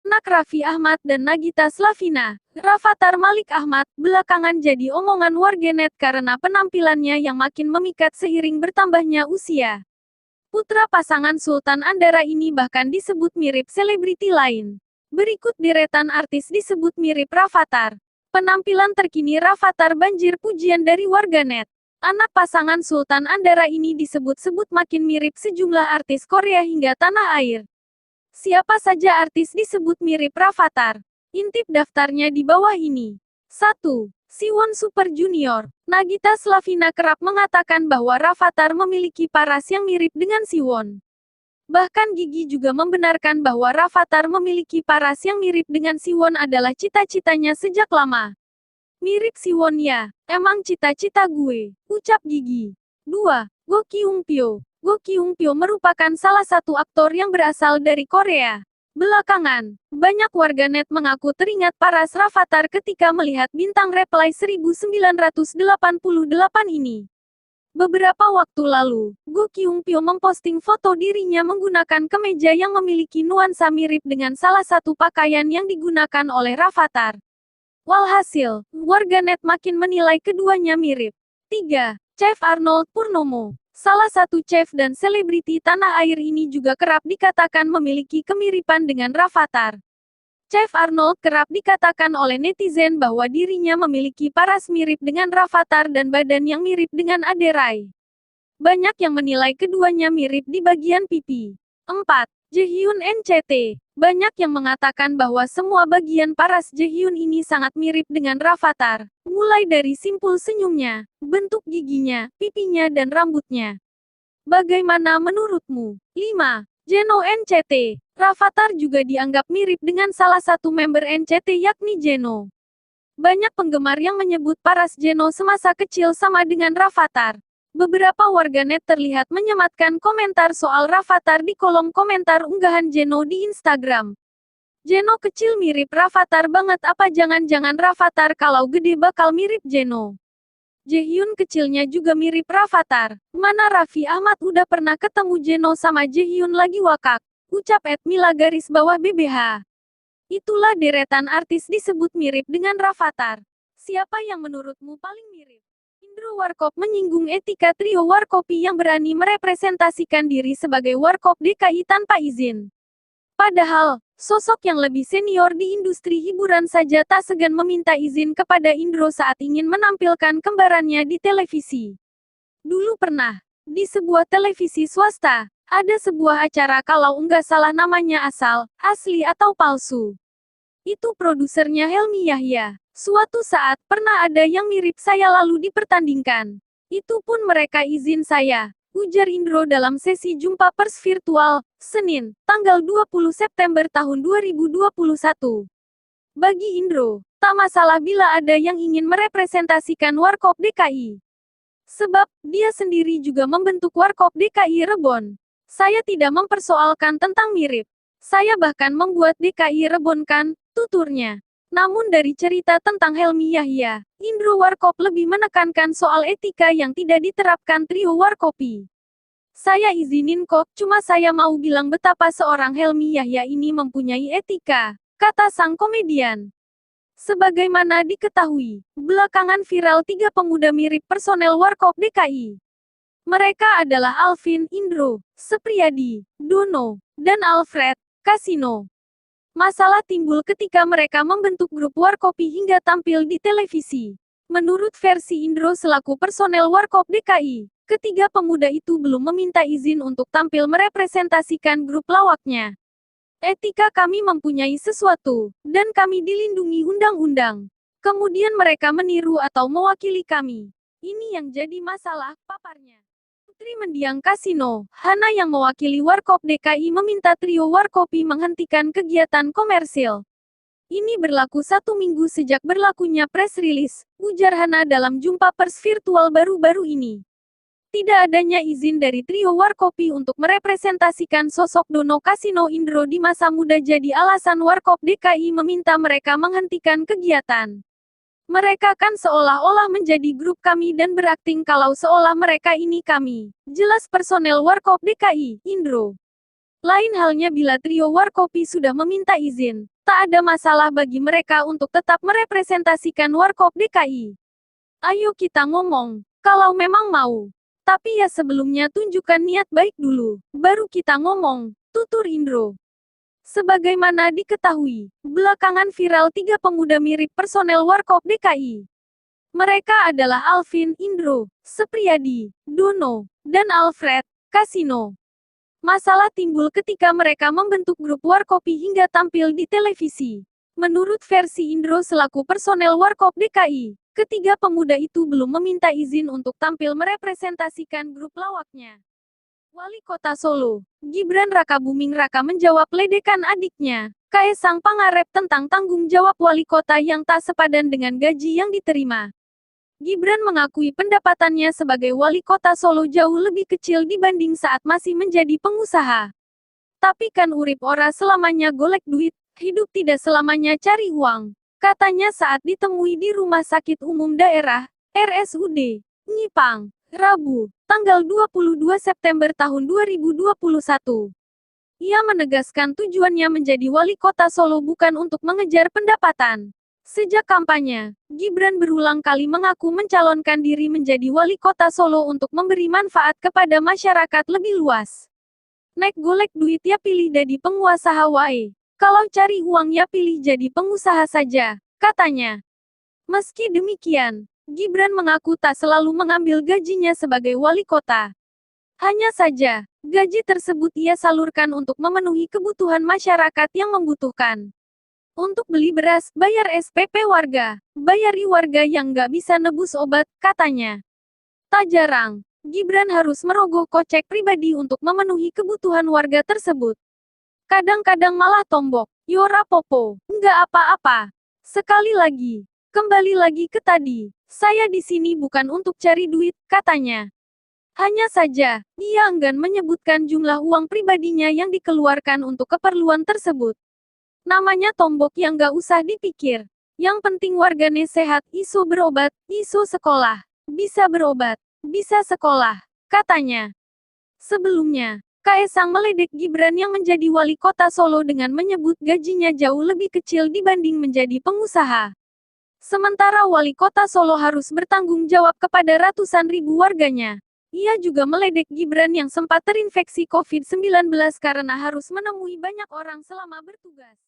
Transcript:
Nak Raffi Ahmad dan Nagita Slavina. Rafathar Malik Ahmad, belakangan jadi omongan warganet karena penampilannya yang makin memikat seiring bertambahnya usia. Putra pasangan Sultan Andara ini bahkan disebut mirip selebriti lain. Berikut deretan artis disebut mirip Rafathar. Penampilan terkini Rafathar banjir pujian dari warganet. Anak pasangan Sultan Andara ini disebut-sebut makin mirip sejumlah artis Korea hingga tanah air. Siapa saja artis disebut mirip Rafathar? Intip daftarnya di bawah ini. 1. Siwon Super Junior. Nagita Slavina kerap mengatakan bahwa Rafathar memiliki paras yang mirip dengan Siwon. Bahkan Gigi juga membenarkan bahwa Rafathar memiliki paras yang mirip dengan Siwon adalah cita-citanya sejak lama. Mirip Siwon ya, emang cita-cita gue, ucap Gigi. 2. Go Kyung-pyo. Go Kyung-pyo merupakan salah satu aktor yang berasal dari Korea. Belakangan, banyak warganet mengaku teringat paras Rafathar ketika melihat bintang Reply 1988 ini. Beberapa waktu lalu, Go Kyung-pyo memposting foto dirinya menggunakan kemeja yang memiliki nuansa mirip dengan salah satu pakaian yang digunakan oleh Rafathar. Walhasil, warganet makin menilai keduanya mirip. 3. Chef Arnold Purnomo. Salah satu chef dan selebriti tanah air ini juga kerap dikatakan memiliki kemiripan dengan Rafathar. Chef Arnold kerap dikatakan oleh netizen bahwa dirinya memiliki paras mirip dengan Rafathar dan badan yang mirip dengan Ade Rai. Banyak yang menilai keduanya mirip di bagian pipi. 4. Jaehyun NCT. Banyak yang mengatakan bahwa semua bagian paras Jaehyun ini sangat mirip dengan Rafathar, mulai dari simpul senyumnya, bentuk giginya, pipinya dan rambutnya. Bagaimana menurutmu? 5. Jeno NCT. Rafathar juga dianggap mirip dengan salah satu member NCT yakni Jeno. Banyak penggemar yang menyebut paras Jeno semasa kecil sama dengan Rafathar. Beberapa warganet terlihat menyematkan komentar soal Rafathar di kolom komentar unggahan Jeno di Instagram. Jeno kecil mirip Rafathar banget, apa jangan-jangan Rafathar kalau gede bakal mirip Jeno? Jaehyun kecilnya juga mirip Rafathar. Mana Raffi Ahmad udah pernah ketemu Jeno sama Jaehyun lagi wakak? Ucap @mila_BBH. Itulah deretan artis disebut mirip dengan Rafathar. Siapa yang menurutmu paling mirip? Indro Warkop menyinggung etika trio Warkopi yang berani merepresentasikan diri sebagai Warkop DKI tanpa izin. Padahal, sosok yang lebih senior di industri hiburan saja tak segan meminta izin kepada Indro saat ingin menampilkan kembarannya di televisi. Dulu pernah, di sebuah televisi swasta, ada sebuah acara kalau nggak salah namanya Asal, Asli atau Palsu. Itu produsernya Helmi Yahya. Suatu saat, pernah ada yang mirip saya lalu dipertandingkan. Itu pun mereka izin saya, ujar Indro dalam sesi jumpa pers virtual, Senin, tanggal 20 September tahun 2021. Bagi Indro, tak masalah bila ada yang ingin merepresentasikan Warkop DKI. Sebab, dia sendiri juga membentuk Warkop DKI Rebon. Saya tidak mempersoalkan tentang mirip. Saya bahkan membuat DKI Rebon kan, tuturnya. Namun dari cerita tentang Helmi Yahya, Indro Warkop lebih menekankan soal etika yang tidak diterapkan trio Warkopi. Saya izinin kok, cuma saya mau bilang betapa seorang Helmi Yahya ini mempunyai etika, kata sang komedian. Sebagaimana diketahui, belakangan viral 3 pemuda mirip personel Warkop DKI. Mereka adalah Alvin, Indro, Sepriyadi, Dono, dan Alfred, Kasino. Masalah timbul ketika mereka membentuk grup Warkopi hingga tampil di televisi. Menurut versi Indro selaku personel Warkop DKI, ketiga pemuda itu belum meminta izin untuk tampil merepresentasikan grup lawaknya. Etika kami mempunyai sesuatu, dan kami dilindungi undang-undang. Kemudian mereka meniru atau mewakili kami. Ini yang jadi masalah, paparnya. Putri Mendiang Kasino, Hana yang mewakili Warkop DKI meminta trio Warkopi menghentikan kegiatan komersil. Ini berlaku 1 minggu sejak berlakunya press release, ujar Hana dalam jumpa pers virtual baru-baru ini. Tidak adanya izin dari trio Warkopi untuk merepresentasikan sosok Dono Kasino Indro di masa muda jadi alasan Warkop DKI meminta mereka menghentikan kegiatan. Mereka kan seolah-olah menjadi grup kami dan berakting kalau seolah mereka ini kami. Jelas personel Warkop DKI, Indro. Lain halnya bila trio Warkopi sudah meminta izin, Tak ada masalah bagi mereka untuk tetap merepresentasikan Warkop DKI. Ayo kita ngomong, kalau memang mau. Tapi ya sebelumnya tunjukkan niat baik dulu, baru kita ngomong, tutur Indro. Sebagaimana diketahui, belakangan viral 3 pemuda mirip personel Warkop DKI. Mereka adalah Alvin, Indro, Sepriyadi, Dono, dan Alfred, Kasino. Masalah timbul ketika mereka membentuk grup Warkopi hingga tampil di televisi. Menurut versi Indro selaku personel Warkop DKI, ketiga pemuda itu belum meminta izin untuk tampil merepresentasikan grup lawaknya. Wali Kota Solo, Gibran Rakabuming Raka menjawab ledekan adiknya, Kaesang Pangarep tentang tanggung jawab wali kota yang tak sepadan dengan gaji yang diterima. Gibran mengakui pendapatannya sebagai wali kota Solo jauh lebih kecil dibanding saat masih menjadi pengusaha. Tapi kan urip ora selamanya golek duit, hidup tidak selamanya cari uang. Katanya saat ditemui di Rumah Sakit Umum Daerah, RSUD, Nyipang, Rabu, tanggal 22 September tahun 2021. Ia menegaskan tujuannya menjadi wali kota Solo bukan untuk mengejar pendapatan. Sejak kampanye, Gibran berulang kali mengaku mencalonkan diri menjadi wali kota Solo untuk memberi manfaat kepada masyarakat lebih luas. Nek golek duit ya pilih jadi pengusaha wae. Kalau cari uang ya pilih jadi pengusaha saja, katanya. Meski demikian, Gibran mengaku tak selalu mengambil gajinya sebagai wali kota. Hanya saja, gaji tersebut ia salurkan untuk memenuhi kebutuhan masyarakat yang membutuhkan. Untuk beli beras, bayar SPP warga, bayari warga yang nggak bisa nebus obat, katanya. Tak jarang, Gibran harus merogoh kocek pribadi untuk memenuhi kebutuhan warga tersebut. Kadang-kadang malah tombok, Yora Popo, nggak apa-apa. Sekali lagi, kembali lagi ke tadi, saya di sini bukan untuk cari duit, katanya. Hanya saja, ia enggan menyebutkan jumlah uang pribadinya yang dikeluarkan untuk keperluan tersebut. Namanya tombok yang nggak usah dipikir. Yang penting warganya sehat, isu berobat, isu sekolah. Bisa berobat, bisa sekolah, katanya. Sebelumnya, Kaesang meledek Gibran yang menjadi wali kota Solo dengan menyebut gajinya jauh lebih kecil dibanding menjadi pengusaha. Sementara wali kota Solo harus bertanggung jawab kepada ratusan ribu warganya. Ia juga meledek Gibran yang sempat terinfeksi COVID-19 karena harus menemui banyak orang selama bertugas.